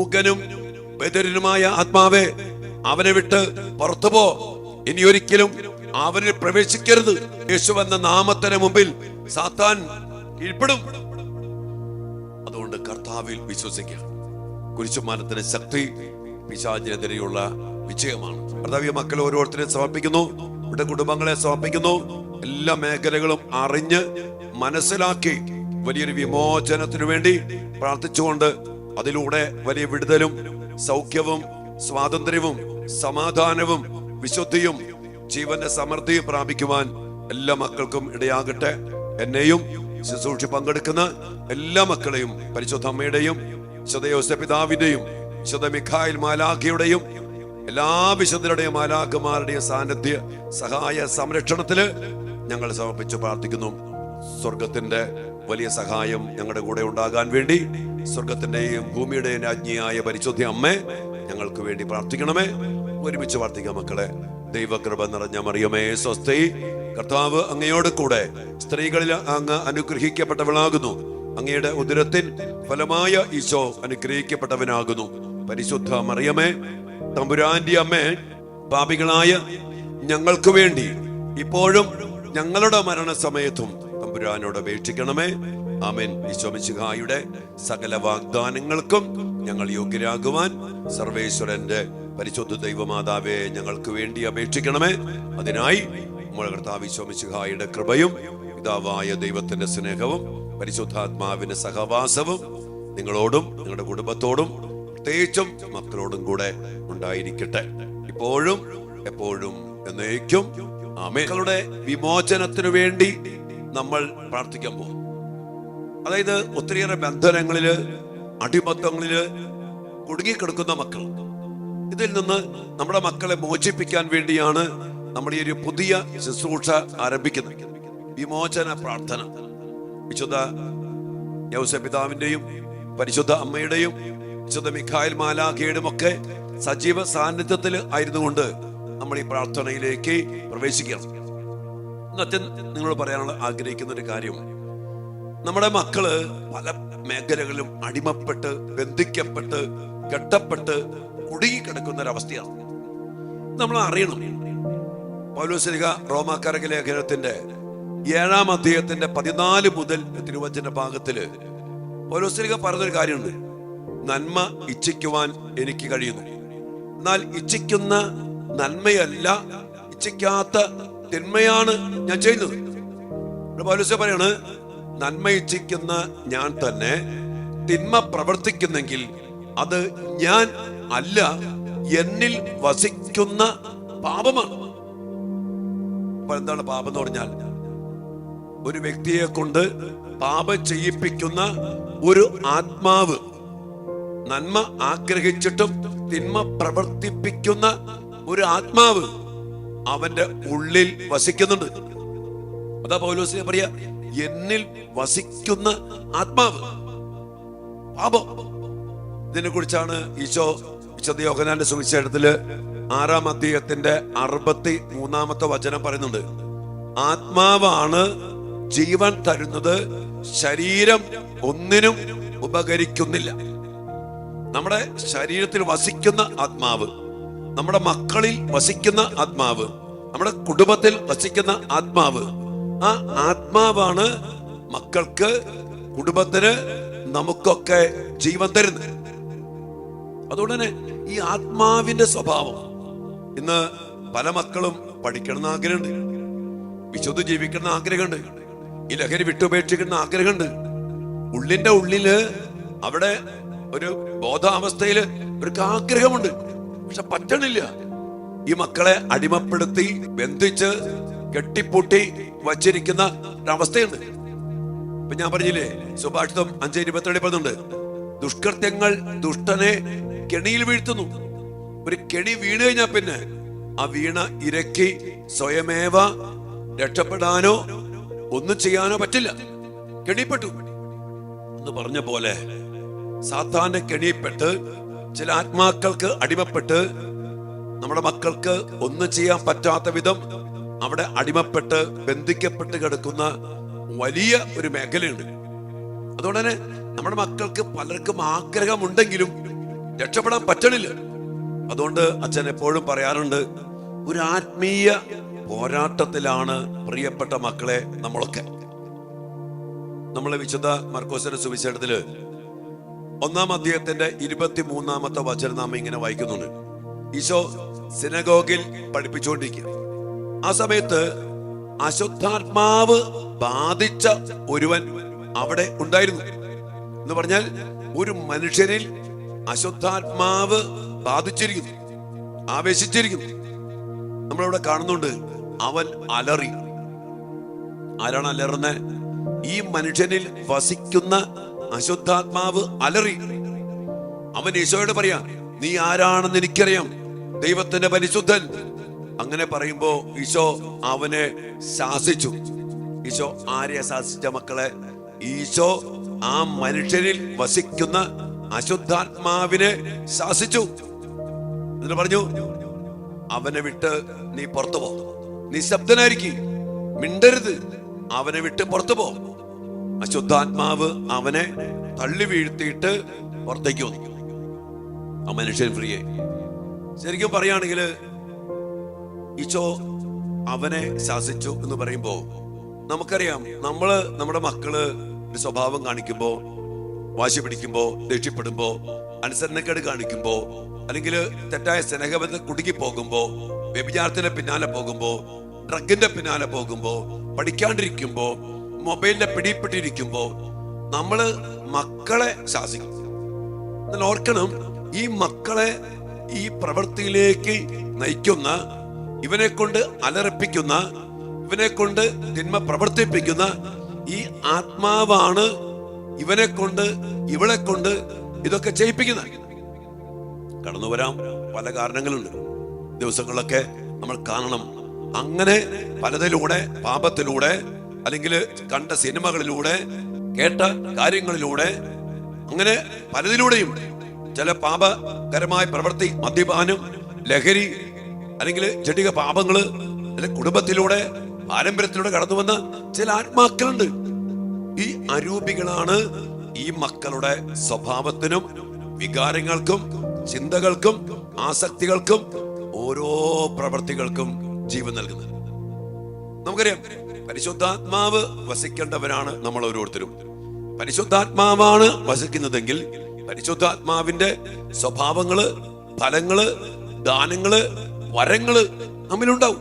മൂകനും ബധിരനുമായ ആത്മാവേ, അവനെ വിട്ട് പുറത്തുപോ, ഇനി ഒരിക്കലും അവനിൽ പ്രവേശിക്കരുത്. യേശു എന്ന നാമത്തിന് മുമ്പിൽ സാത്താൻ കീഴ്പ്പെടും. അതുകൊണ്ട് കർത്താവിൽ വിശ്വസിക്കുക. കുരിശുമരണത്തിന്റെ ശക്തി പിശാചിനെതിരെയുള്ള വിജയമാണ്. കർത്താവിന്റെ മക്കളെ ഓരോരുത്തരെയും സമർപ്പിക്കുന്നു, ഇവിടെ കുടുംബങ്ങളെ സമർപ്പിക്കുന്നു. എല്ലാ മേഖലകളും അറിഞ്ഞ് മനസ്സിലാക്കി വലിയൊരു വിമോചനത്തിനു വേണ്ടി പ്രാർത്ഥിച്ചുകൊണ്ട് അതിലൂടെ വലിയ വിടുതലും സൗഖ്യവും സ്വാതന്ത്ര്യവും സമാധാനവും വിശുദ്ധിയും ജീവന്റെ സമൃദ്ധിയും പ്രാപിക്കുവാൻ എല്ലാ മക്കൾക്കും ഇടയാകട്ടെ. എന്നെയും ശുശ്രൂഷ പങ്കെടുക്കുന്ന എല്ലാ മക്കളെയും പരിശുദ്ധ അമ്മയുടെയും വിശുദ്ധ യോസേപ്പ് പിതാവിന്റെയും വിശുദ്ധ മിഖായേൽ മാലാഖയുടെയും എല്ലാ വിശുദ്ധരുടെയും മാലാഖമാരുടെയും സാന്നിധ്യ സഹായ സംരക്ഷണത്തില് ഞങ്ങൾ സമർപ്പിച്ച് പ്രാർത്ഥിക്കുന്നു. സ്വർഗത്തിന്റെ വലിയ സഹായം ഞങ്ങളുടെ കൂടെ ഉണ്ടാകാൻ വേണ്ടി സ്വർഗത്തിന്റെയും ഭൂമിയുടെയും രാജ്ഞിയായ പരിശുദ്ധ അമ്മേ, ഞങ്ങൾക്ക് വേണ്ടി പ്രാർത്ഥിക്കണമേ. ഒരുമിച്ച് പ്രാർത്ഥിക്കാം മക്കളെ. ദൈവകൃപ നിറഞ്ഞ മറിയമേ സ്വസ്തി, കർത്താവ് അങ്ങയോട് കൂടെ സ്ത്രീകളിൽ അങ്ങ് അനുഗ്രഹിക്കപ്പെട്ടവളാകുന്നു. അങ്ങയുടെ ഉദരത്തിൻ ഫലമായ ഈശോ അനുഗ്രഹിക്കപ്പെട്ടവനാകുന്നു. പരിശുദ്ധ മറിയമേ, തമ്പുരാന്റെ അമ്മേ, പാപികളായ ഞങ്ങൾക്ക് വേണ്ടി ഇപ്പോഴും ഞങ്ങളുടെ മരണസമയത്തും തമ്പുരാനോട് അപേക്ഷിക്കണമേ. ആമേൻ. ഈശോ മിശിഹായുടെ സകല വാഗ്ദാനങ്ങൾക്കും ഞങ്ങൾ യോഗ്യരാകുവാൻ സർവേശ്വരന്റെ പരിശുദ്ധ ദൈവമാതാവേ, ഞങ്ങൾക്ക് വേണ്ടി അപേക്ഷിക്കണമേ. അതിനായി നമ്മുടെ കർത്താവ് ഈശോ മിശിഹായുടെ കൃപയും പിതാവായ ദൈവത്തിന്റെ സ്നേഹവും പരിശുദ്ധാത്മാവിന്റെ സഹവാസവും നിങ്ങളോടും നിങ്ങളുടെ കുടുംബത്തോടും പ്രത്യേകിച്ചും മക്കളോടും കൂടെ ഉണ്ടായിരിക്കട്ടെ, ഇപ്പോഴും എപ്പോഴും എന്നേക്കും. ആമേൻ. മക്കളുടെ വിമോചനത്തിനു വേണ്ടി നമ്മൾ പ്രാർത്ഥിക്കാൻ പോകും. അതായത് ഒത്തിരിയേറെ ബന്ധനങ്ങളില്, അടിമത്തങ്ങളില് കുടുങ്ങിക്കിടക്കുന്ന മക്കൾ, ഇതിൽ നിന്ന് നമ്മുടെ മക്കളെ മോചിപ്പിക്കാൻ വേണ്ടിയാണ് നമ്മൾ ഈ ഒരു പുതിയ ശുശ്രൂഷ ആരംഭിക്കുന്നത്. വിമോചന പ്രാർത്ഥന. വിശുദ്ധ യോസേപ്പ് പിതാവിന്റെയും പരിശുദ്ധ അമ്മയുടെയും വിശുദ്ധ മിഖായേൽ മാലാഖയുടെയും ഒക്കെ സജീവ സാന്നിധ്യത്തിൽ ആയിരുന്നുകൊണ്ട് നമ്മൾ ഈ പ്രാർത്ഥനയിലേക്ക് പ്രവേശിക്കണം. ഇന്നത്തെ നിങ്ങൾ പറയാനുള്ള ആഗ്രഹിക്കുന്ന ഒരു കാര്യം, നമ്മുടെ മക്കള് പല മേഖലകളിലും അടിമപ്പെട്ട് ബന്ധിക്കപ്പെട്ട് കെട്ടപ്പെട്ട് കുടുങ്ങിക്കിടക്കുന്ന ഒരവസ്ഥയാണ്. നമ്മൾ അറിയണം. പൗലോസ്ലീഹ റോമാക്കാർക്ക് ലേഖനത്തിന്റെ 7-ാം അധ്യായത്തിന്റെ 14 മുതൽ തിരുവചന ഭാഗത്തില് പൗലോസ്ലീഹ പറഞ്ഞൊരു കാര്യമുണ്ട്. നന്മ ഇച്ഛിക്കുവാൻ എനിക്ക് കഴിയുന്നു, എന്നാൽ ഇച്ഛിക്കുന്ന നന്മയല്ല, ഇച്ഛിക്കാത്ത തിന്മയാണ് ഞാൻ ചെയ്യുന്നത്. പൗലോസ് പറയാണ്, നന്മ ഇച്ഛിക്കുന്ന ഞാൻ തന്നെ തിന്മ പ്രവർത്തിക്കുന്നെങ്കിൽ അത് ഞാൻ അല്ല, എന്നിൽ വസിക്കുന്ന പാപമാണ്. അപ്പൊ എന്താണ് പാപം എന്ന് പറഞ്ഞാൽ? ഒരു വ്യക്തിയെ കൊണ്ട് പാപം ചെയ്യിപ്പിക്കുന്ന ഒരു ആത്മാവ്, നന്മ ആഗ്രഹിച്ചിട്ടും തിന്മ പ്രവർത്തിപ്പിക്കുന്ന ഒരു ആത്മാവ് അവന്റെ ഉള്ളിൽ വസിക്കുന്നുണ്ട്. അതാ പൗലോസ് പറയാ, എന്നിൽ വസിക്കുന്ന ആത്മാവ് പാപം. ഇതിനെ കുറിച്ചാണ് ഈശോ വിശുദ്ധ യോഹന്നാന്റെ സുവിശേഷത്തില് 6-ാം അധ്യായത്തിന്റെ 63-ാമത്തെ വചനം പറയുന്നുണ്ട്. ആത്മാവാണ് ജീവൻ തരുന്നത്, ശരീരം ഒന്നിനും ഉപകരിക്കുന്നില്ല. നമ്മുടെ ശരീരത്തിൽ വസിക്കുന്ന ആത്മാവ്, നമ്മുടെ മക്കളിൽ വസിക്കുന്ന ആത്മാവ്, നമ്മുടെ കുടുംബത്തിൽ വസിക്കുന്ന ആത്മാവ്, ആ ആത്മാവാണ് മക്കൾക്ക്, കുടുംബത്തിന്, നമുക്കൊക്കെ ജീവൻ തരുന്നത്. അതുകൊണ്ട് തന്നെ ഈ ആത്മാവിന്റെ സ്വഭാവം ഇന്ന് പല മക്കളും പഠിക്കണം എന്ന് ആഗ്രഹമുണ്ട്, വിശുദ്ധ ജീവിക്കണം എന്ന് ആഗ്രഹമുണ്ട്, ഈ ലഹരി വിട്ടുപേക്ഷിക്കണം ആഗ്രഹമുണ്ട്. ഉള്ളിന്റെ ഉള്ളില് അവിടെ ഒരു ബോധാവസ്ഥയില് ഒരു ആഗ്രഹമുണ്ട്, പക്ഷെ പറ്റണില്ല. ഈ മക്കളെ അടിമപ്പെടുത്തി ബന്ധിച്ച് കെട്ടിപ്പൂട്ടി വച്ചിരിക്കുന്ന ഒരവസ്ഥയുണ്ട്. ഇപ്പൊ ഞാൻ പറഞ്ഞില്ലേ, സുഭാഷിതം 5:27 പറയുന്നുണ്ട്, ദുഷ്കൃത്യങ്ങൾ ദുഷ്ടനെ കെണിയിൽ വീഴ്ത്തുന്നു. ഒരു കെണി വീണ് കഴിഞ്ഞാൽ പിന്നെ ആ വീണ ഇരക്കി സ്വയമേവ രക്ഷപ്പെടാനോ ഒന്നും ചെയ്യാനോ പറ്റില്ല. കെണിപ്പെട്ടു എന്ന് പറഞ്ഞ പോലെ സാത്താന്റെ കെണിപ്പെട്ട് ചില ആത്മാക്കൾക്ക് അടിമപ്പെട്ട് നമ്മുടെ മക്കൾക്ക് ഒന്നും ചെയ്യാൻ പറ്റാത്ത വിധം അവിടെ അടിമപ്പെട്ട് ബന്ധിക്കപ്പെട്ട് കിടക്കുന്ന വലിയ ഒരു മേഖലയുണ്ട്. അതുകൊണ്ട് തന്നെ നമ്മുടെ മക്കൾക്ക് പലർക്കും ആഗ്രഹമുണ്ടെങ്കിലും രക്ഷപ്പെടാൻ പറ്റണില്ല. അതുകൊണ്ട് അച്ഛൻ എപ്പോഴും പറയാറുണ്ട്, ഒരു ആത്മീയ പോരാട്ടത്തിലാണ് പ്രിയപ്പെട്ട മക്കളെ നമ്മളൊക്കെ. നമ്മളെ വിശുദ്ധ മർക്കോസിന്റെ സുവിശേഷത്തില് 1-ാം അധ്യായത്തിന്റെ 23-ാമത്തെ വചനം നാം ഇങ്ങനെ വായിക്കുന്നുണ്ട്. ഈശോ സിനഗോഗിൽ പഠിപ്പിച്ചുകൊണ്ടിരിക്കുക. ആ സമയത്ത് അശുദ്ധാത്മാവ് ബാധിച്ച ഒരുവൻ അവിടെ ഉണ്ടായിരുന്നു. എന്ന് പറഞ്ഞാൽ ഒരു മനുഷ്യനിൽ അശുദ്ധാത്മാവ് ബാധിച്ചിരിക്കുന്നു, ആവേശിച്ചിരിക്കുന്നു. നമ്മളിവിടെ കാണുന്നുണ്ട്, അവൻ അലറി. ആരാണ് അലറുന്നത്? ഈ മനുഷ്യനിൽ വസിക്കുന്ന അശുദ്ധാത്മാവ് അലറി. അവൻ ഈശോയോട് പറയാ, നീ ആരാണെന്ന് എനിക്കറിയാം, ദൈവത്തിന്റെ പരിശുദ്ധൻ. അങ്ങനെ പറയുമ്പോ ഈശോ അവനെ ശാസിച്ചു. ഈശോ ആരെയാ ശാസിച്ച മക്കളെ? ഈശോ ആ മനുഷ്യനിൽ വസിക്കുന്ന അശുദ്ധാത്മാവിനെ ശാസിച്ചു. എന്നിട്ട് പറഞ്ഞു, അവനെ വിട്ട് നീ പുറത്തു പോ, നിശബ്ദനായിരിക്കും, മിണ്ടരുത്, അവനെ വിട്ട് പുറത്തു പോ. അശുദ്ധാത്മാവ് അവനെ തള്ളി വീഴ്ത്തിയിട്ട് പുറത്തേക്ക് വന്നു. ആ മനുഷ്യൻ ഫ്രീ ആയി. ശരിക്കും പറയുകയാണെങ്കിൽ ഈശോ അവനെ ശാസിച്ചു എന്ന് പറയുമ്പോ നമുക്കറിയാം, നമ്മുടെ മക്കള് ഒരു സ്വഭാവം കാണിക്കുമ്പോ, വാശി പിടിക്കുമ്പോ, ദേഷ്യപ്പെടുമ്പോ, അനുസരണക്കേട് കാണിക്കുമ്പോ, അല്ലെങ്കിൽ തെറ്റായ സ്നേഹബന്ധം കുടുങ്ങി പോകുമ്പോ, വ്യഭിചാരത്തിന്റെ പിന്നാലെ പോകുമ്പോ, ഡ്രഗിന്റെ പിന്നാലെ പോകുമ്പോ, പഠിക്കാണ്ടിരിക്കുമ്പോ, മൊബൈലിന്റെ പിടിപ്പെട്ടിരിക്കുമ്പോ നമ്മള് മക്കളെ ശാസിക്കും. എന്നാൽ ഓർക്കണം, ഈ മക്കളെ ഈ പ്രവൃത്തിയിലേക്ക് നയിക്കുന്ന, ഇവനെ കൊണ്ട് അലറിപ്പിക്കുന്ന, ഇവനെ കൊണ്ട് തിന്മ പ്രവർത്തിപ്പിക്കുന്ന ഈ ആത്മാവാണ് ഇവനെ കൊണ്ട്, ഇവളെ കൊണ്ട് ഇതൊക്കെ ചെയ്യിപ്പിക്കുന്നത്. കടന്നു വരാൻ പല കാരണങ്ങളുണ്ട്. ദിവസങ്ങളിലൊക്കെ നമ്മൾ കാണണം, അങ്ങനെ പലതിലൂടെ, പാപത്തിലൂടെ, അല്ലെങ്കിൽ കണ്ട സിനിമകളിലൂടെ, കേട്ട കാര്യങ്ങളിലൂടെ, അങ്ങനെ പലതിലൂടെയും ചില പാപകരമായ പ്രവൃത്തി, മദ്യപാനം, ലഹരി, അല്ലെങ്കിൽ ജടിക പാപങ്ങള്, അല്ലെങ്കിൽ കുടുംബത്തിലൂടെ, പാരമ്പര്യത്തിലൂടെ കടന്നു വന്ന ചില ആത്മാക്കളുണ്ട്. ഈ അരൂപികളാണ് ഈ മക്കളുടെ സ്വഭാവത്തിനും വികാരങ്ങൾക്കും ചിന്തകൾക്കും ആസക്തികൾക്കും ഓരോ പ്രവൃത്തികൾക്കും ജീവൻ നൽകുന്നത്. നമുക്കറിയാം, പരിശുദ്ധാത്മാവ് വസിക്കേണ്ടവരാണ് നമ്മൾ ഓരോരുത്തരും. പരിശുദ്ധാത്മാവാണ് വസിക്കുന്നതെങ്കിൽ പരിശുദ്ധാത്മാവിന്റെ സ്വഭാവങ്ങള്, ഫലങ്ങള്, ദാനങ്ങള്, വരങ്ങള് നമ്മിലുണ്ടാവും.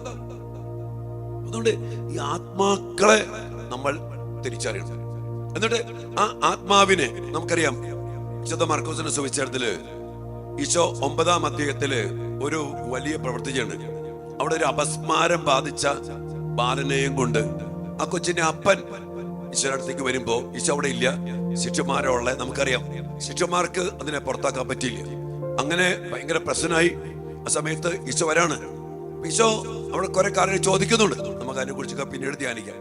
അതുകൊണ്ട് ഈ ആത്മാക്കളെ നമ്മൾ തിരിച്ചറിയണം. എന്നിട്ട് ആ ആത്മാവിനെ നമുക്കറിയാം, വിശുദ്ധ മർക്കോസിന്റെ സുവിശേഷത്തില് ഈശോ 9-ാം അധ്യായത്തില് ഒരു വലിയ പ്രവൃത്തി ചെയ്യുന്നുണ്ട്. അവിടെ ഒരു അപസ്മാരം ബാധിച്ച ബാലനെയും കൊണ്ട് ആ കൊച്ചിന്റെ അപ്പൻ ഈശോയുടെ അടുത്തേക്ക് വരുമ്പോ ഈശോ അവിടെ ഇല്ല, ശിഷ്യന്മാരുള്ള. നമുക്കറിയാം, ശിഷ്യന്മാർക്ക് അതിനെ പുറത്താക്കാൻ പറ്റിയില്ല. അങ്ങനെ ഭയങ്കര പ്രശ്നമായി. ആ സമയത്ത് ഈശോ വരാണ്. ഈശോ അവിടെ കുറെ കാര്യങ്ങൾ ചോദിക്കുന്നുണ്ട്. നമുക്ക് അതിനെ കുറിച്ചൊക്കെ പിന്നീട് ധ്യാനിക്കാം.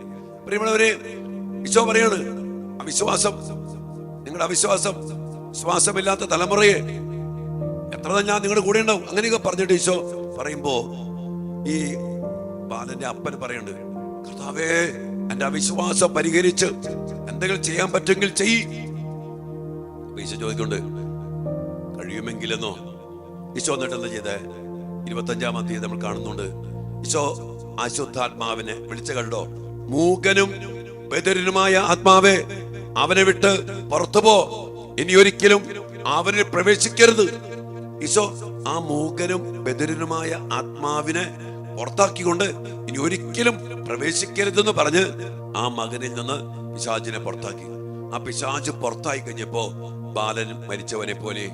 പ്രിയമുള്ളവരെ, ഈശോ പറയാണ്, അവിശ്വാസം, നിങ്ങളുടെ അവിശ്വാസം, വിശ്വാസമില്ലാത്ത തലമുറയെ എത്ര ഞാൻ നിങ്ങളുടെ കൂടെ ഉണ്ടാവും, അങ്ങനെയൊക്കെ പറഞ്ഞിട്ട് ഈശോ പറയുമ്പോ ഈ ബാലന്റെ അപ്പൻ പറയുന്നുണ്ട്, കർത്താവേ, എന്റെ അവിശ്വാസം പരിഹരിച്ച് എന്തെങ്കിലും ചെയ്യാൻ പറ്റുമെങ്കിൽ ചെയ്യ്. ഈശോ ചോദിക്കൊണ്ട്, കഴിയുമെങ്കിലെന്നോ? ഈശോ എന്നിട്ട് എന്താ ചെയ്തേ? 25-ാം അധ്യായം നമ്മൾ കാണുന്നുണ്ട്. ഈശോ അശുദ്ധാത്മാവിനെ വിളിച്ചു കണ്ടോ? മൂകനും ബധിരനുമായ ആത്മാവേ, അവനെ വിട്ട് പുറത്തു പോ, ഇനി ഒരിക്കലും അവനിൽ പ്രവേശിക്കരുത്. ഈശോ ആ മൂകനും ബധിരനുമായ ആത്മാവിനെ പുറത്താക്കിക്കൊണ്ട് ഇനി ഒരിക്കലും പ്രവേശിക്കരുതെന്ന് പറഞ്ഞ് ആ മകനിൽ നിന്ന് പിശാചിനെ പുറത്താക്കി. ആ പിശാച് പുറത്തായി കഴിഞ്ഞപ്പോ ബാലൻ മരിച്ചവനെ പോലെ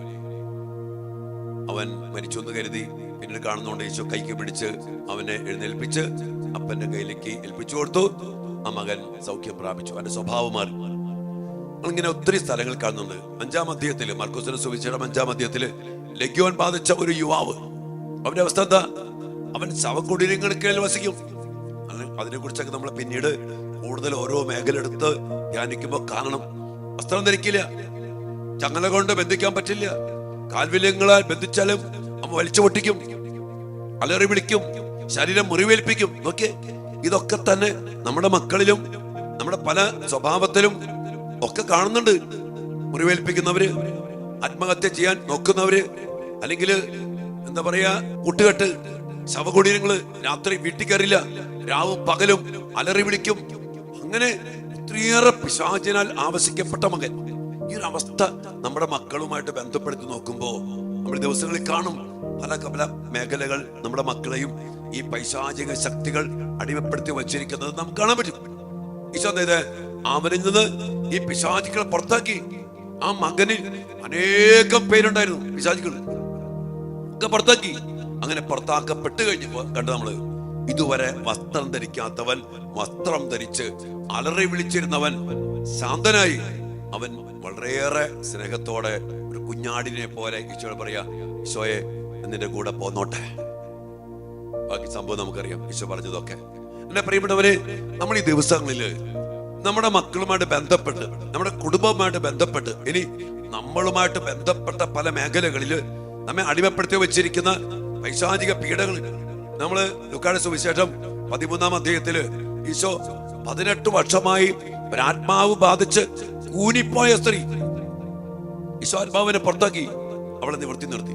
അവൻ മരിച്ചു എന്ന് കരുതി. പിന്നീട് കാണുന്നോണ്ട് ഈശോ കൈക്ക് പിടിച്ച് അവനെ എഴുന്നേൽപ്പിച്ച് അപ്പന്റെ കയ്യിലേക്ക് ഏൽപ്പിച്ചു കൊടുത്തു. ആ മകൻ സൗഖ്യം പ്രാപിച്ചു, അവന്റെ സ്വഭാവം മാറി. ഇങ്ങനെ ഒത്തിരി സ്ഥലങ്ങൾ കാണുന്നുണ്ട്. 5-ാം അധ്യായത്തില്, മർക്കോസിന്റെ സുവിശേഷം 5-ാം അധ്യായത്തില് ലഗ്യോൻ ബാധിച്ച ഒരു യുവാവ്, അവന്റെ അവസ്ഥ എന്താ? അവൻ ശവകുടീരങ്ങളിൽ വസിക്കും. അതിനെ കുറിച്ചൊക്കെ നമ്മൾ പിന്നീട് കൂടുതൽ ഓരോ മേഖല എടുത്ത് ധ്യാനിക്കുമ്പോ കാണണം. വസ്ത്രം ധരിക്കില്ല, ചങ്ങല കൊണ്ട് ബന്ധിക്കാൻ പറ്റില്ല, കാൽവില്യങ്ങളാൽ ബന്ധിച്ചാലും അവൻ വലിച്ചു പൊട്ടിക്കും, അലറി വിളിക്കും, ശരീരം മുറിവേൽപ്പിക്കും. നോക്കിയേ, ഇതൊക്കെ തന്നെ നമ്മുടെ മക്കളിലും നമ്മുടെ പല സ്വഭാവത്തിലും ഒക്കെ കാണുന്നുണ്ട്. മുറിവേൽപ്പിക്കുന്നവര്, ആത്മഹത്യ ചെയ്യാൻ നോക്കുന്നവര്, അല്ലെങ്കിൽ എന്താ പറയാ കൂട്ടുകെട്ട്, ശവകുടീരങ്ങള്, രാത്രി വീട്ടിൽ കയറില്ല, രാവും പകലും അലറി വിളിക്കും. അങ്ങനെ ഒത്തിരിയേറെ പിശാചിനാൽ ആവശിക്കപ്പെട്ട മകൻ. ഈ ഒരു അവസ്ഥ നമ്മുടെ മക്കളുമായിട്ട് ബന്ധപ്പെടുത്തി നോക്കുമ്പോ നമ്മൾ ദിവസങ്ങളിൽ കാണും പല മേഖലകൾ നമ്മുടെ മക്കളെയും ഈ പൈശാചിക ശക്തികൾ അടിമപ്പെടുത്തി വച്ചിരിക്കുന്നത് നമുക്ക് കാണാൻ പറ്റും. ഈശോ അവനിൽ നിന്ന് ഈ പിശാചികളെ പുറത്താക്കി. ആ മകനിൽ അനേകം പേരുണ്ടായിരുന്നു, പിശാചികൾ ഒക്കെ പുറത്താക്കി. അങ്ങനെ പുറത്താക്കപ്പെട്ട് കഴിഞ്ഞപ്പോ കണ്ടു നമ്മള്, ഇതുവരെ വസ്ത്രം ധരിക്കാത്തവൻ വസ്ത്രം ധരിച്ച് അലറി വിളിച്ചിരുന്നവൻ ശാന്തനായി. അവൻ വളരെയേറെ സ്നേഹത്തോടെ ഒരു കുഞ്ഞാടിനെ പോലെ ഈശോയോട് പറയാ, ഈശോയെ നിന്റെ കൂടെ പോന്നോട്ടെ. ബാക്കി സംഭവം നമുക്കറിയാം, ഈശോ പറഞ്ഞതൊക്കെ. എന്നെ പ്രിയപ്പെട്ടവരെ, നമ്മൾ ഈ ദിവസങ്ങളില് നമ്മുടെ മക്കളുമായിട്ട് ബന്ധപ്പെട്ട്, നമ്മുടെ കുടുംബവുമായിട്ട് ബന്ധപ്പെട്ട്, ഇനി നമ്മളുമായിട്ട് ബന്ധപ്പെട്ട പല മേഖലകളില് നമ്മെ അടിമപ്പെടുത്തി വെച്ചിരിക്കുന്ന പൈശാചിക പീഡകൾ. നമ്മള് ലൂക്കായുടെ സുവിശേഷം 13-ാം അധ്യായത്തില് ഈശോ 18 വർഷമായി ഒരാത്മാവ് ബാധിച്ച് കൂനിപ്പോയ സ്ത്രീ, ഈശോ ആത്മാവിനെ പുറത്താക്കി, അവളെ നിവർത്തി നിർത്തി.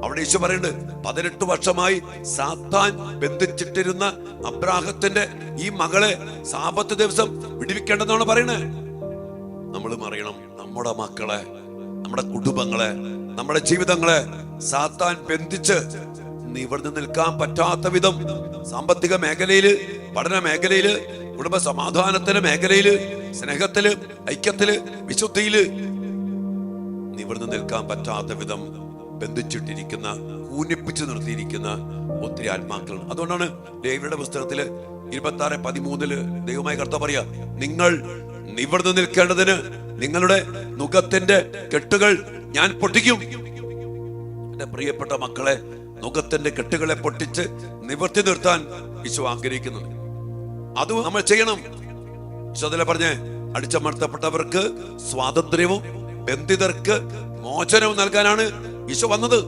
അവിടെ ഈശോ പറയുന്നുണ്ട്, 18 വർഷമായി സാത്താൻ ബന്ധിച്ചിട്ടിരുന്ന അബ്രാഹത്തിന്റെ ഈ മകളെ സാബത്ത് ദിവസം വിടുവിക്കേണ്ടെന്നാണ് പറയുന്നത്. നമ്മളും അറിയണം, നമ്മുടെ മക്കളെ, നമ്മുടെ കുടുംബങ്ങളെ, നമ്മുടെ ജീവിതങ്ങളെ സാത്താൻ ബന്ധിച്ച് നിവർന്നു നിൽക്കാൻ പറ്റാത്ത വിധം സാമ്പത്തിക മേഖലയില്, പഠന മേഖലയില്, കുടുംബ സമാധാനത്തിന്റെ മേഖലയില്, സ്നേഹത്തില്, ഐക്യത്തില്, വിശുദ്ധിയില് നിവർന്നു നിൽക്കാൻ പറ്റാത്ത വിധം ബന്ധിച്ചിട്ടിരിക്കുന്ന, കൂനിപ്പിച്ചു നിർത്തിയിരിക്കുന്ന ഒത്തിരി ആത്മാക്കളാണ്. അതുകൊണ്ടാണ് ലേവ്യരുടെ പുസ്തകത്തില് 26:13 ദൈവമായ കർത്താവ് പറയാ, നിങ്ങൾ നിവർന്നു നിൽക്കേണ്ടതിന് നിങ്ങളുടെ നുകത്തിന്റെ കെട്ടുകൾ ഞാൻ പൊട്ടിക്കും. എന്റെ പ്രിയപ്പെട്ട മക്കളെ, നുകത്തിന്റെ കെട്ടുകളെ പൊട്ടിച്ച് നിവർത്തി നിർത്താൻ ഈശോ ആഗ്രഹിക്കുന്നത്. അത് നമ്മൾ ചെയ്യണം. ഈശോ അതിലെ പറഞ്ഞ്, അടിച്ചമർത്തപ്പെട്ടവർക്ക് സ്വാതന്ത്ര്യവും ബന്ധിതർക്ക് മോചനവും നൽകാനാണ് ഈശോ വന്നത്.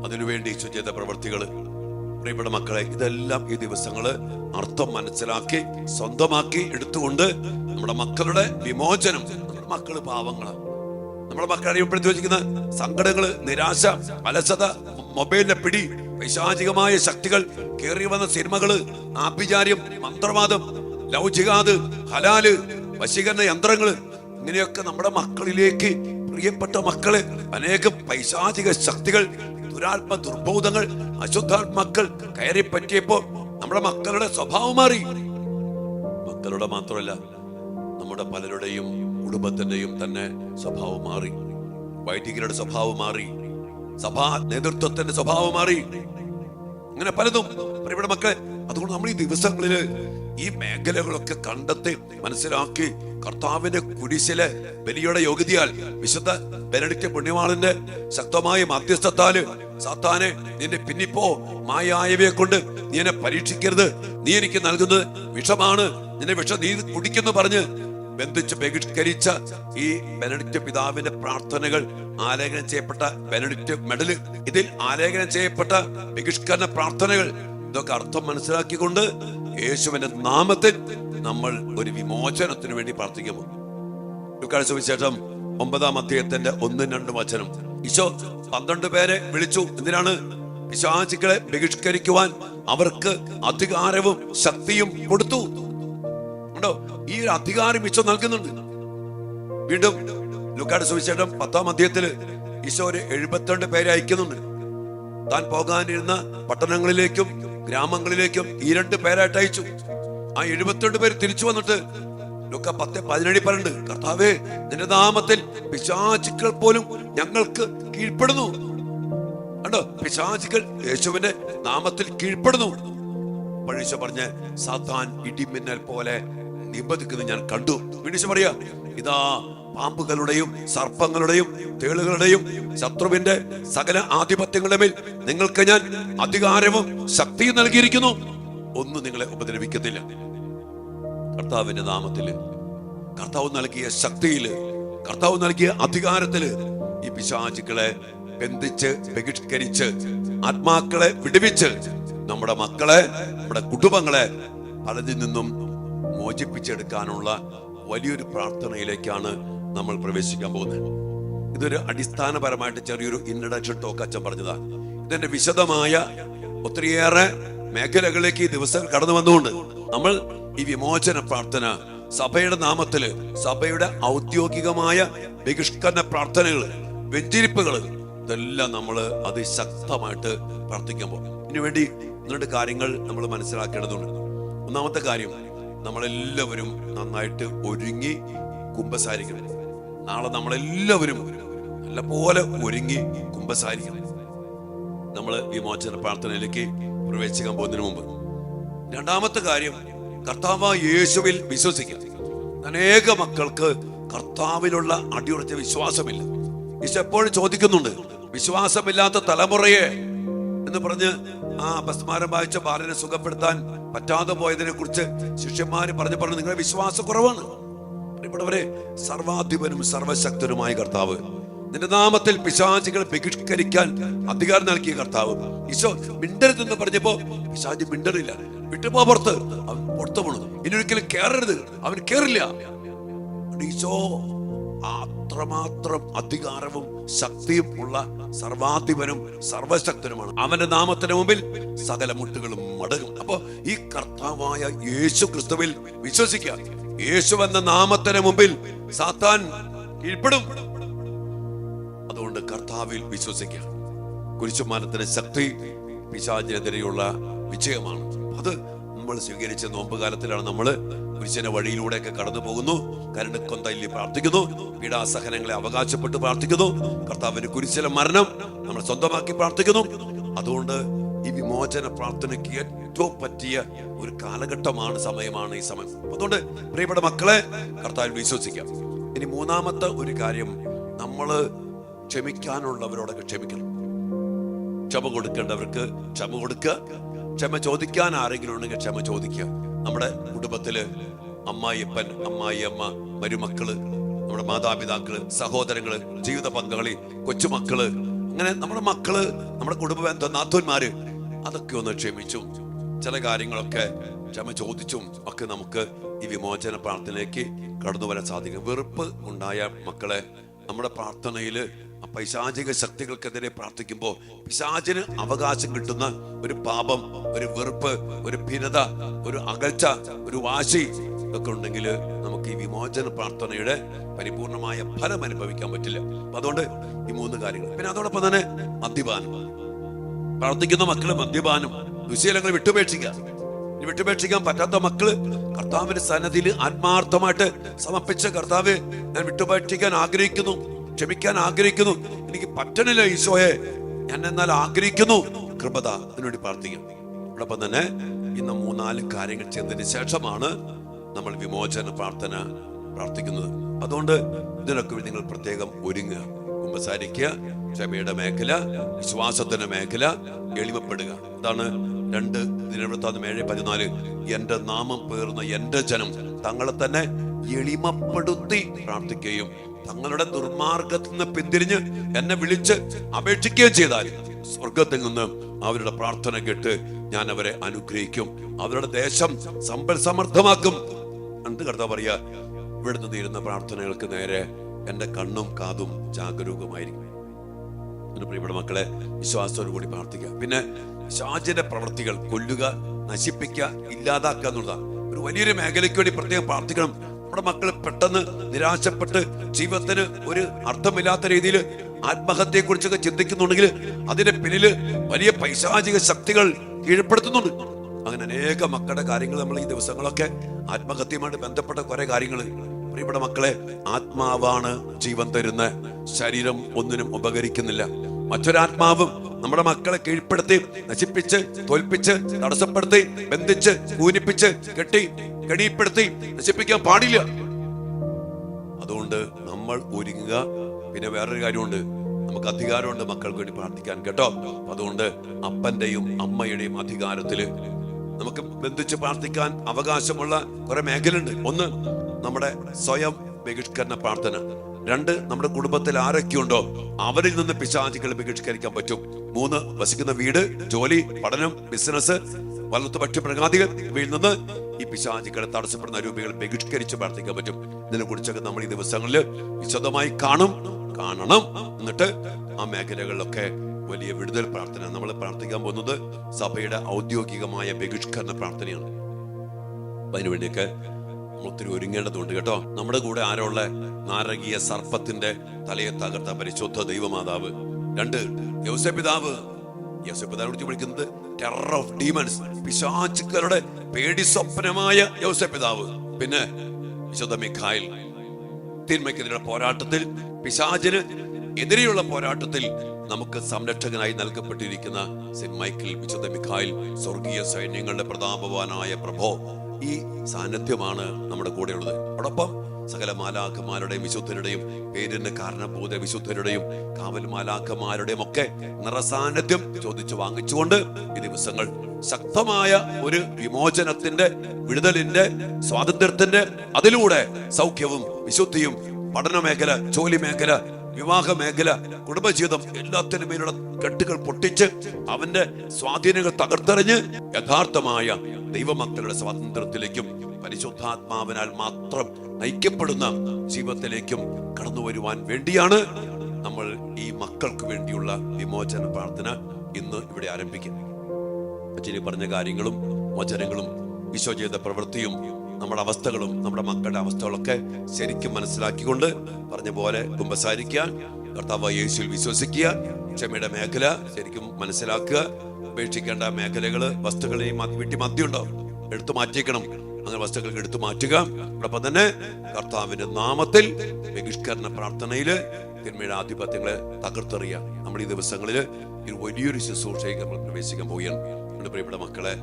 അതിനുവേണ്ടി ഈശോ ചെയ്ത പ്രവൃത്തികള്, പ്രിയപ്പെട്ട മക്കളെ, ഇതെല്ലാം ഈ ദിവസങ്ങള് അർത്ഥം മനസ്സിലാക്കി സ്വന്തമാക്കി എടുത്തുകൊണ്ട് നമ്മുടെ മക്കളുടെ വിമോചനം. നമ്മുടെ മക്കള് പാവങ്ങളാണ്. നമ്മുടെ മക്കളെ അടിമപ്പെടുത്തി വെച്ചിരിക്കുന്ന സങ്കടങ്ങള്, നിരാശ, അലസത, മൊബൈലിന്റെ പിടി, പൈശാചികമായ ശക്തികൾ, കേറി വന്ന സിനിമകള്, ആഭിചാര്യം, മന്ത്രവാദം, ലൗചികാത്, ഹലാല്, വശീകരണ യന്ത്രങ്ങള്, ഇങ്ങനെയൊക്കെ നമ്മുടെ മക്കളിലേക്ക്, പ്രിയപ്പെട്ട മക്കളെ, അനേകം പൈശാചിക ശക്തികൾ, ദുരാത്മ ദുർബോധങ്ങൾ, അശുദ്ധാത്മാക്കൾ കയറി പറ്റിയപ്പോ നമ്മുടെ മക്കളുടെ സ്വഭാവം മാറി. മക്കളുടെ മാത്രമല്ല, നമ്മുടെ പലരുടെയും കുടുംബത്തിന്റെയും തന്നെ സ്വഭാവം മാറി. വൈദികരുടെ സ്വഭാവം മാറി, സഭാ നേതൃത്വത്തിന്റെ സ്വഭാവം മാറി, അങ്ങനെ പലതും. പ്രിയപ്പെട്ട മക്കളെ, അതുകൊണ്ട് നമ്മൾ ഈ ദിവസങ്ങളില് ഈ മേഖലകളൊക്കെ കണ്ടെത്തി മനസ്സിലാക്കി കർത്താവിന്റെ കുരിശിലെ ബലിയുടെ യോഗ്യതയാൽ, വിശുദ്ധ ബെനഡിക്ട് പുണ്യവാളന്റെ ശക്തമായ മധ്യസ്ഥത്താല്, സാത്താനെ നിന്റെ പിന്നിപ്പോ, മായായവയെ കൊണ്ട് നീ എന്നെ പരീക്ഷിക്കരുത്, നീ എനിക്ക് നൽകുന്നത് വിഷമാണ്, നിന്റെ വിഷം നീ കുടിക്കുന്നു പറഞ്ഞ് ബന്ധിച്ച് ബഹിഷ്കരിച്ച ഈ ബെനഡിക്ട് പിതാവിന്റെ പ്രാർത്ഥനകൾ, ആലേഖനം ചെയ്യപ്പെട്ട ബെനഡിക്ട് മെഡല്, ഇതിൽ ആലേഖനം ചെയ്യപ്പെട്ട ബഹിഷ്കരണ പ്രാർത്ഥനകൾ, ഇതൊക്കെ അർത്ഥം മനസ്സിലാക്കിക്കൊണ്ട് യേശുവിന്റെ നാമത്തിൽ നമ്മൾ ഒരു വിമോചനത്തിന് വേണ്ടി പ്രാർത്ഥിക്കുമോ? ലൂക്കായുടെ സുവിശേഷം 9-ാം അധ്യായത്തിന്റെ 1-2 വചനം. ഈശോ 12 പേരെ വിളിച്ചു. എന്തിനാണ്? പിശാചുക്കളെ ബഹിഷ്കരിക്കുവാൻ അവർക്ക് അധികാരവും ശക്തിയും കൊടുത്തു. ഉണ്ടോ? ഈ ഒരു അധികാരം ഈശോ നൽകുന്നുണ്ട്. വീണ്ടും ലൂക്കായുടെ സുവിശേഷം 10-ാം അധ്യായത്തില് ഈശോ ഒരു 72 പേരെ അയക്കുന്നുണ്ട്. താൻ പോകാനിരുന്ന പട്ടണങ്ങളിലേക്കും ഗ്രാമങ്ങളിലേക്കും ഈ 2 പേരായിട്ട് അയച്ചു. ആ 72 പേര് തിരിച്ചു വന്നിട്ട് ലൂക്ക 10:17 പറയുന്നുണ്ട്, കർത്താവേ, നിന്റെ നാമത്തിൽ പിശാചുക്കൾ പോലും ഞങ്ങൾക്ക് കീഴ്പ്പെടുന്നു. കണ്ടോ? പിശാചുക്കൾ യേശുവിന്റെ നാമത്തിൽ കീഴ്പ്പെടുന്നു. ഈശോ പറഞ്ഞ, സാത്താൻ ഇടിമിന്നൽ പോലെ നിബന്ധിക്കുന്നത് ഞാൻ കണ്ടു. ഈശോ പറയാ, ഇതാ പാമ്പുകളുടെയും സർപ്പങ്ങളുടെയും തേളുകളുടെയും ശത്രുവിന്റെ സകല ആധിപത്യങ്ങളുടെ മേൽ നിങ്ങൾക്ക് ഞാൻ അധികാരവും ശക്തിയും നൽകിയിരിക്കുന്നു. ഒന്നും നിങ്ങളെ ഉപദ്രവിക്കത്തില്ല. കർത്താവിന്റെ നാമത്തില്, കർത്താവ് നൽകിയ ശക്തിയില്, കർത്താവ് നൽകിയ അധികാരത്തില് ഈ പിശാചുക്കളെ ബന്ധിച്ച് ബഹിഷ്കരിച്ച് ആത്മാക്കളെ വിടുവിച്ച് നമ്മുടെ മക്കളെ, നമ്മുടെ കുടുംബങ്ങളെ പലതിൽ നിന്നും മോചിപ്പിച്ചെടുക്കാനുള്ള വലിയൊരു പ്രാർത്ഥനയിലേക്കാണ് നമ്മൾ പ്രവേശിക്കാൻ പോകുന്നത്. ഇതൊരു അടിസ്ഥാനപരമായിട്ട് ചെറിയൊരു ഇൻട്രഡക്ഷൻ ടോക്ക് അച്ഛൻ പറഞ്ഞതാ. ഇതിന്റെ വിശദമായ ഒത്തിരിയേറെ മേഖലകളിലേക്ക് ഈ ദിവസം കടന്നു വന്നുകൊണ്ട് നമ്മൾ ഈ വിമോചന പ്രാർത്ഥന സഭയുടെ നാമത്തില്, സഭയുടെ ഔദ്യോഗികമായ ബഹിഷ്കരണ പ്രാർത്ഥനകള്, വെഞ്ചരിപ്പുകള്, ഇതെല്ലാം നമ്മൾ അതിശക്തമായിട്ട് പ്രാർത്ഥിക്കുമ്പോൾ ഇതിനുവേണ്ടി 2 കാര്യങ്ങൾ നമ്മൾ മനസ്സിലാക്കേണ്ടതുണ്ട്. ഒന്നാമത്തെ കാര്യം, നമ്മളെല്ലാവരും നന്നായിട്ട് ഒരുങ്ങി കുമ്പസാരിക്കണം. നാളെ നമ്മളെല്ലാവരും നല്ലപോലെ ഒരുങ്ങി കുമ്പസാരിക്കണം. നമ്മൾ വിമോചന പ്രാർത്ഥനയിലേക്ക് പ്രവേശിക്കാൻ പോകുന്നതിന് മുമ്പ്. രണ്ടാമത്തെ കാര്യം, കർത്താവായ യേശുവിൽ വിശ്വസിക്കുക. അനേക മക്കൾക്ക് കർത്താവിലുള്ള അടിയുറച്ച വിശ്വാസമില്ല. ഈശോ എപ്പോഴും ചോദിക്കുന്നുണ്ട്, വിശ്വാസമില്ലാത്ത തലമുറയെ എന്ന് പറഞ്ഞ് ആ അപസ്മാരം വായിച്ച ബാലനെ സുഖപ്പെടുത്താൻ പറ്റാതെ പോയതിനെ കുറിച്ച് ശിഷ്യന്മാര് പറഞ്ഞു നിങ്ങളുടെ വിശ്വാസക്കുറവാണ്. പ്രിയപ്പെട്ടവരെ, സർവാധിപനും സർവശക്തനുമായ കർത്താവ്, നിന്റെ നാമത്തിൽ പിശാചുകളെ ബഹിഷ്കരിക്കാൻ അധികാരം നൽകിയ കർത്താവ്, ഈശോ മിണ്ടരുതെന്ന് പറഞ്ഞപ്പോ പിശാച് മിണ്ടറില്ല, വിട്ടുപോ പുറത്ത്, അവൻ പുറത്തു പോണു, ഇനി ഒരിക്കലും കേറരുത്, അവൻ കേറില്ല. ഈശോ അത്രമാത്രം അധികാരവും ശക്തിയും ഉള്ള സർവാധിപനും സർവശക്തനുമാണ്. അവന്റെ നാമത്തിന് മുമ്പിൽ സകല മുട്ടുകളും മടങ്ങും. അപ്പൊ ഈ കർത്താവായ യേശു ക്രിസ്തുവിൽ വിശ്വസിക്കുക. യേശു എന്ന നാമത്തിന് മുമ്പിൽ സാത്താൻ കീഴ്പ്പെടും. അതുകൊണ്ട് കർത്താവിൽ വിശ്വസിക്കുക. കുരിശുമരണത്തിന്റെ ശക്തി പിശാചിനെതിരെയുള്ള വിജയമാണ്. അത് നമ്മൾ സ്വീകരിച്ച നോമ്പ് കാലത്തിലാണ് നമ്മൾ കുരിശിന്റെ വഴിയിലൂടെയൊക്കെ കടന്നു പോകുന്നു. കരുണക്കൊന്തല്ലി പ്രാർത്ഥിക്കുന്നു, പീഡാസഹനങ്ങളെ അവകാശപ്പെട്ട് പ്രാർത്ഥിക്കുന്നു, കർത്താവിന്റെ കുരിശിലെ മരണം നമ്മൾ സ്വന്തമാക്കി പ്രാർത്ഥിക്കുന്നു. അതുകൊണ്ട് ഈ വിമോചന പ്രാർത്ഥനയ്ക്ക് ഏറ്റവും പറ്റിയ ഒരു കാലഘട്ടമാണ്, സമയമാണ് ഈ സമയം. അതുകൊണ്ട് പ്രിയപ്പെട്ട മക്കളെ, കർത്താവിൽ വിശ്വസിക്കാം. ഇനി മൂന്നാമത്തെ ഒരു കാര്യം, നമ്മള് ക്ഷമിക്കാനുള്ളവരോടൊക്കെ ക്ഷമിക്കണം. ക്ഷമ കൊടുക്കേണ്ടവർക്ക് ക്ഷമ കൊടുക്കുക. ക്ഷമ ചോദിക്കാൻ ആരെങ്കിലും ഉണ്ടെങ്കിൽ ക്ഷമ ചോദിക്കുക. നമ്മുടെ കുടുംബത്തില് അമ്മായിയപ്പൻ, അമ്മായിയമ്മ, മരുമക്കള്, നമ്മുടെ മാതാപിതാക്കള്, സഹോദരങ്ങള്, ജീവിത പങ്കാളി, കൊച്ചുമക്കള്, അങ്ങനെ നമ്മുടെ മക്കള്, നമ്മുടെ കുടുംബ ബന്ധം, നാത്തൂന്മാര്, അതൊക്കെ ഒന്ന് ക്ഷമിച്ചും ചില കാര്യങ്ങളൊക്കെ ക്ഷമ ചോദിച്ചും ഒക്കെ നമുക്ക് ഈ വിമോചന പ്രാർത്ഥനയിലേക്ക് കടന്നു വരാൻ സാധിക്കും. വെറുപ്പ് ഉണ്ടായ മക്കളെ, നമ്മുടെ പ്രാർത്ഥനയില് പൈശാചിക ശക്തികൾക്കെതിരെ പ്രാർത്ഥിക്കുമ്പോൾ പിശാചിന് അവകാശം കിട്ടുന്ന ഒരു പാപം, ഒരു വെറുപ്പ്, ഒരു ഭിന്നത, ഒരു അകൽച്ച, ഒരു വാശി ഒക്കെ ഉണ്ടെങ്കിൽ നമുക്ക് ഈ വിമോചന പ്രാർത്ഥനയുടെ പരിപൂർണമായ ഫലം അനുഭവിക്കാൻ പറ്റില്ല. അപ്പൊ അതുകൊണ്ട് ഈ 3 കാര്യങ്ങൾ. പിന്നെ അതോടൊപ്പം തന്നെ മദ്യപാനം. പ്രാർത്ഥിക്കുന്ന മക്കള് മദ്യപാനം, ദുശീലങ്ങൾ വിട്ടുപേക്ഷിക്കാൻ പറ്റാത്ത മക്കള് കർത്താവിന്റെ സന്നിധിയിൽ ആത്മാർത്ഥമായിട്ട് സമർപ്പിച്ച, കർത്താവ് ഞാൻ വിട്ടുപേക്ഷിക്കാൻ ആഗ്രഹിക്കുന്നു, ക്ഷമിക്കാൻ ആഗ്രഹിക്കുന്നു, എനിക്ക് പറ്റണില്ല ഈശോയെ, ഞാൻ എന്നാൽ ആഗ്രഹിക്കുന്നു, കൃപത, അതിനുവേണ്ടി പ്രാർത്ഥിക്കാം. അതോടൊപ്പം തന്നെ ഇന്ന് 3-4 കാര്യങ്ങൾ ചെയ്തതിന് ശേഷമാണ് നമ്മൾ വിമോചന പ്രാർത്ഥന പ്രാർത്ഥിക്കുന്നത്. അതുകൊണ്ട് ഇതിനൊക്കെ നിങ്ങൾ പ്രത്യേകം ഒരുങ്ങുക. കുമ്പസാരിക്കുക, ക്ഷമയുടെ മേഖല, വിശ്വാസത്തിന്റെ മേഖല, എളിമപ്പെടുക. അതാണ് 2 ദിനവൃത്താന്തം 7:14. എന്റെ നാമം പേർന്ന എന്റെ ജനം തങ്ങളെ തന്നെ എളിമപ്പെടുത്തി പ്രാർത്ഥിക്കുകയും തങ്ങളുടെ ദുർമാർഗത്തിൽ നിന്ന് പിന്തിരിഞ്ഞ് എന്നെ വിളിച്ച് അപേക്ഷിക്കുകയും ചെയ്താൽ സ്വർഗത്തിൽ നിന്ന് അവരുടെ പ്രാർത്ഥന കേട്ട് ഞാൻ അവരെ അനുഗ്രഹിക്കും, അവരുടെ ദേശം സമ്പൽ സമൃദ്ധമാക്കും. എന്ത് കർത്താവ് പറയാ, ഇവിടുന്ന് തീരുന്ന പ്രാർത്ഥനകൾക്ക് നേരെ എന്റെ കണ്ണും കാതും ജാഗരൂകമായിരിക്കും. പ്രിയപ്പെട്ട മക്കളെ, വിശ്വാസത്തോടു കൂടി പ്രാർത്ഥിക്കുക. പിന്നെ പിശാചിന്റെ പ്രവൃത്തികൾ കൊല്ലുക, നശിപ്പിക്കുക, ഇല്ലാതാക്കുക എന്നുള്ളതാണ്. ഒരു വലിയൊരു മേഖലയ്ക്ക് വേണ്ടി പ്രത്യേകം പ്രാർത്ഥിക്കണം. നമ്മുടെ മക്കൾ പെട്ടെന്ന് നിരാശപ്പെട്ട് ജീവിതത്തിന് ഒരു അർത്ഥമില്ലാത്ത രീതിയിൽ ആത്മഹത്യയെ കുറിച്ചൊക്കെ ചിന്തിക്കുന്നുണ്ടെങ്കിൽ അതിന്റെ പിന്നില് വലിയ പൈശാചിക ശക്തികൾ കീഴ്പ്പെടുത്തുന്നുണ്ട്. അങ്ങനെ അനേക മക്കളുടെ കാര്യങ്ങൾ നമ്മൾ ഈ ദിവസങ്ങളൊക്കെ ആത്മഹത്യയുമായിട്ട് ബന്ധപ്പെട്ട കുറെ കാര്യങ്ങൾ. പ്രിയപ്പെട്ട മക്കളെ, ആത്മാവാണ് ജീവൻ തരുന്ന, ശരീരം ഒന്നിനും ഉപകരിക്കുന്നില്ല. മറ്റൊരാത്മാവും നമ്മുടെ മക്കളെ കീഴ്പ്പെടുത്തി നശിപ്പിച്ച് തോൽപ്പിച്ച് തടസ്സപ്പെടുത്തി ബന്ധിച്ച് കൂനിപ്പിച്ച് കെടിപ്പെടുത്തി നശിപ്പിക്കാൻ പാടില്ല. അതുകൊണ്ട് നമ്മൾ ഒരുങ്ങുക. പിന്നെ വേറൊരു കാര്യമുണ്ട്, നമുക്ക് അധികാരമുണ്ട് മക്കൾക്ക് വേണ്ടി പ്രാർത്ഥിക്കാൻ, കേട്ടോ. അതുകൊണ്ട് അപ്പന്റെയും അമ്മയുടെയും അധികാരത്തില് നമുക്ക് ബന്ധിച്ച് പ്രാർത്ഥിക്കാൻ അവകാശമുള്ള കുറെ മേഖലയുണ്ട്. 1, നമ്മുടെ സ്വയം ബഹിഷ്കരണ പ്രാർത്ഥന. 2, നമ്മുടെ കുടുംബത്തിൽ ആരൊക്കെയുണ്ടോ അവരിൽ നിന്ന് പിശാചുകളെ ബഹിഷ്കരിക്കാൻ പറ്റും. 3, വസിക്കുന്ന വീട്, ജോലി, പഠനം, ബിസിനസ്, വലത്തു പക്ഷ്യ പ്രകാതികൾ, ഇവയിൽ നിന്ന് ഈ പിശാചുകളെ തടസ്സപ്പെടുന്ന രൂപങ്ങൾ ബഹിഷ്കരിച്ച് പ്രാർത്ഥിക്കാൻ പറ്റും. ഇതിനെ കുറിച്ചൊക്കെ നമ്മൾ ഈ ദിവസങ്ങളിൽ വിശദമായി കാണണം. എന്നിട്ട് ആ മേഖലകളിലൊക്കെ വലിയ വിടുതൽ പ്രാർത്ഥന. നമ്മൾ പ്രാർത്ഥിക്കാൻ പോകുന്നത് സഭയുടെ ഔദ്യോഗികമായ ബഹിഷ്കരണ പ്രാർത്ഥനയാണ്. അതിനുവേണ്ടിയൊക്കെ ഒത്തിരി ഒരുങ്ങേണ്ടതുണ്ട് കേട്ടോ. നമ്മുടെ കൂടെ ആരുള്ള നാരകീയ സർപ്പത്തിന്റെ തലയെ തകർത്ത പരിശുദ്ധ ദൈവമാതാവ്. 2 യോസേപ്പിതാവ്. യോസേപ്പിതാവിനെ കുറിച്ച് വിളിക്കുന്നത് ടെറർ ഓഫ് ഡീമൺസ്, പിശാചുക്കളുടെ പേടി സ്വപ്നമായ യോസേപ്പിതാവ്. പിന്നെ വിശുദ്ധ മിഖായേൽ, തിന്മയ്ക്കെതിരെ പോരാട്ടത്തിൽ, പിശാചിന് എതിരെയുള്ള പോരാട്ടത്തിൽ നമുക്ക് സംരക്ഷകനായി നൽകപ്പെട്ടിരിക്കുന്ന സെന്റ് മൈക്കിൾ, വിശുദ്ധ മിഖായേൽ, സ്വർഗീയ സൈന്യങ്ങളുടെ പ്രതാപവാനായ പ്രഭോ. ഈ സാന്നിധ്യമാണ് നമ്മുടെ കൂടെയുള്ളത്. അതോടൊപ്പം സകല മാലാഖമാരുടെയും വിശുദ്ധരുടെയും, പേരിന് കാരണഭൂത വിശുദ്ധരുടെയും കാവൽ മാലാഖമാരുടെയും ഒക്കെ നിറസാന്നിധ്യം ചോദിച്ചു വാങ്ങിച്ചുകൊണ്ട് ഈ ദിവസങ്ങൾ ശക്തമായ ഒരു വിമോചനത്തിന്റെ, വിടുതലിന്റെ, സ്വാതന്ത്ര്യത്തിന്റെ, അതിലൂടെ സൗഖ്യവും വിശുദ്ധിയും, പഠന മേഖല, ജോലി മേഖല, വിവാഹ മേഖല, കുടുംബജീവിതം, എല്ലാത്തിനും മേലുള്ള കെട്ടുകൾ പൊട്ടിച്ച് അവന്റെ സ്വാധീനങ്ങൾ തകർത്തെറിഞ്ഞ് യഥാർത്ഥമായ ദൈവമക്കളുടെ സ്വാതന്ത്ര്യത്തിലേക്കും പരിശുദ്ധാത്മാവിനാൽ മാത്രം നയിക്കപ്പെടുന്ന ജീവിതത്തിലേക്കും കടന്നു വരുവാൻ വേണ്ടിയാണ് നമ്മൾ ഈ മക്കൾക്ക് വേണ്ടിയുള്ള വിമോചന പ്രാർത്ഥന ഇന്ന് ഇവിടെ ആരംഭിക്കും. അച്ഛന് പറഞ്ഞ കാര്യങ്ങളും വചനങ്ങളും ഈശോ ചെയ്ത പ്രവൃത്തിയും നമ്മുടെ അവസ്ഥകളും നമ്മുടെ മക്കളുടെ അവസ്ഥകളൊക്കെ ശരിക്കും മനസ്സിലാക്കിക്കൊണ്ട് പറഞ്ഞ പോലെ കുമ്പസാരിക്കുക, കർത്താവ് യേശുവിൽ വിശ്വസിക്കുക, ക്ഷമയുടെ മേഖല ശരിക്കും മനസ്സിലാക്കുക, ഉപേക്ഷിക്കേണ്ട മേഖലകള്, വസ്തുക്കളെ വീട്ടിൽ മദ്യമുണ്ടോ എടുത്തു മാറ്റിക്കണം, അങ്ങനെ വസ്തുക്കൾ എടുത്തു മാറ്റുക. അതോടൊപ്പം തന്നെ കർത്താവിന്റെ നാമത്തിൽ ബഹിഷ്കരണ പ്രാർത്ഥനയില് തിന്മയുടെ ആധിപത്യങ്ങളെ തകർത്തെറിയുക. നമ്മൾ ഈ ദിവസങ്ങളിൽ വലിയൊരു ശുശ്രൂഷയ്ക്ക് നമ്മൾ പ്രവേശിക്കാൻ പോവുകയാണ്. നമ്മുടെ പ്രിയപ്പെട്ട മക്കളെ,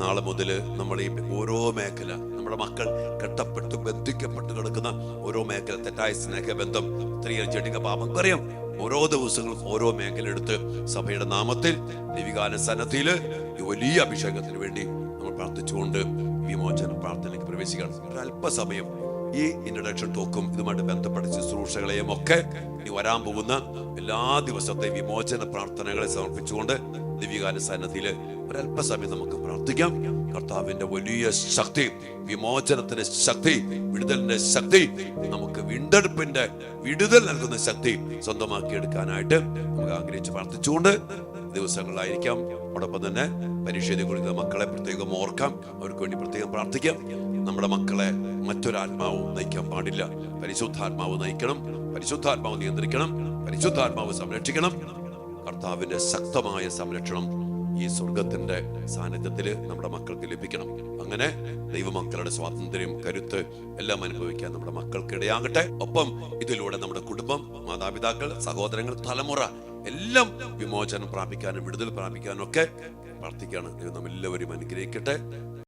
നാളെ മുതൽ നമ്മൾ ഈ ഓരോ മേഖല, നമ്മുടെ മക്കൾ കെട്ടപ്പെട്ട് ബന്ധിക്കപ്പെട്ട് കിടക്കുന്ന ഓരോ മേഖല, തെറ്റായ സ്നേഹബന്ധം, സ്ത്രീകൾ ജടിക പാപം, അറിയാം, ഓരോ ദിവസങ്ങളും ഓരോ മേഖല എടുത്ത് സഭയുടെ നാമത്തിൽ ദൈവികാന സന്നദ്ധിയില് ഈ വലിയ അഭിഷേകത്തിന് വേണ്ടി നമ്മൾ പ്രാർത്ഥിച്ചുകൊണ്ട് വിമോചന പ്രാർത്ഥനയ്ക്ക് പ്രവേശിക്കണം. ഒരല്പസമയം ഈ ഇൻട്രഡക്ഷൻ ടോക്കും ഇതുമായിട്ട് ബന്ധപ്പെട്ട ശുശ്രൂഷകളെയും ഒക്കെ ഇനി വരാൻ പോകുന്ന എല്ലാ ദിവസത്തെ വിമോചന പ്രാർത്ഥനകളെ സമർപ്പിച്ചുകൊണ്ട് ദിവ്യകാല സന്നദ്ധിയില് ഒരല്പസമയം നമുക്ക് പ്രാർത്ഥിക്കാം. കർത്താവിന്റെ വലിയ ശക്തി, വിമോചനത്തിന്റെ ശക്തി, വിടുതലിന്റെ ശക്തി, നമുക്ക് വീണ്ടെടുപ്പിന്റെ വിടുതൽ നൽകുന്ന ശക്തി സ്വന്തമാക്കി എടുക്കാനായിട്ട് നമുക്ക് ആഗ്രഹിച്ച് പ്രാർത്ഥിച്ചുകൊണ്ട് ദിവസങ്ങളിലായിരിക്കാം. അതോടൊപ്പം തന്നെ പരീക്ഷ കൊടുക്കുന്ന മക്കളെ പ്രത്യേകം ഓർക്കാം, അവർക്ക് വേണ്ടി പ്രത്യേകം പ്രാർത്ഥിക്കാം. നമ്മുടെ മക്കളെ മറ്റൊരാത്മാവും നയിക്കാൻ പാടില്ല. പരിശുദ്ധാത്മാവ് നയിക്കണം, പരിശുദ്ധാത്മാവ് നിയന്ത്രിക്കണം, പരിശുദ്ധാത്മാവ് സംരക്ഷിക്കണം. കർത്താവിന്റെ ശക്തമായ സംരക്ഷണം ഈ സ്വർഗത്തിന്റെ സാന്നിധ്യത്തില് നമ്മുടെ മക്കൾക്ക് ലഭിക്കണം. അങ്ങനെ ദൈവമക്കളുടെ സ്വാതന്ത്ര്യം, കരുത്ത് എല്ലാം അനുഭവിക്കാൻ നമ്മുടെ മക്കൾക്ക് ഇടയാകട്ടെ. ഒപ്പം ഇതിലൂടെ നമ്മുടെ കുടുംബം, മാതാപിതാക്കൾ, സഹോദരങ്ങൾ, തലമുറ എല്ലാം വിമോചനം പ്രാപിക്കാനും വിടുതൽ പ്രാപിക്കാനും ഒക്കെ പ്രാർത്ഥിക്കുകയാണ്. ദൈവം നമ്മെല്ലാവരും അനുഗ്രഹിക്കട്ടെ.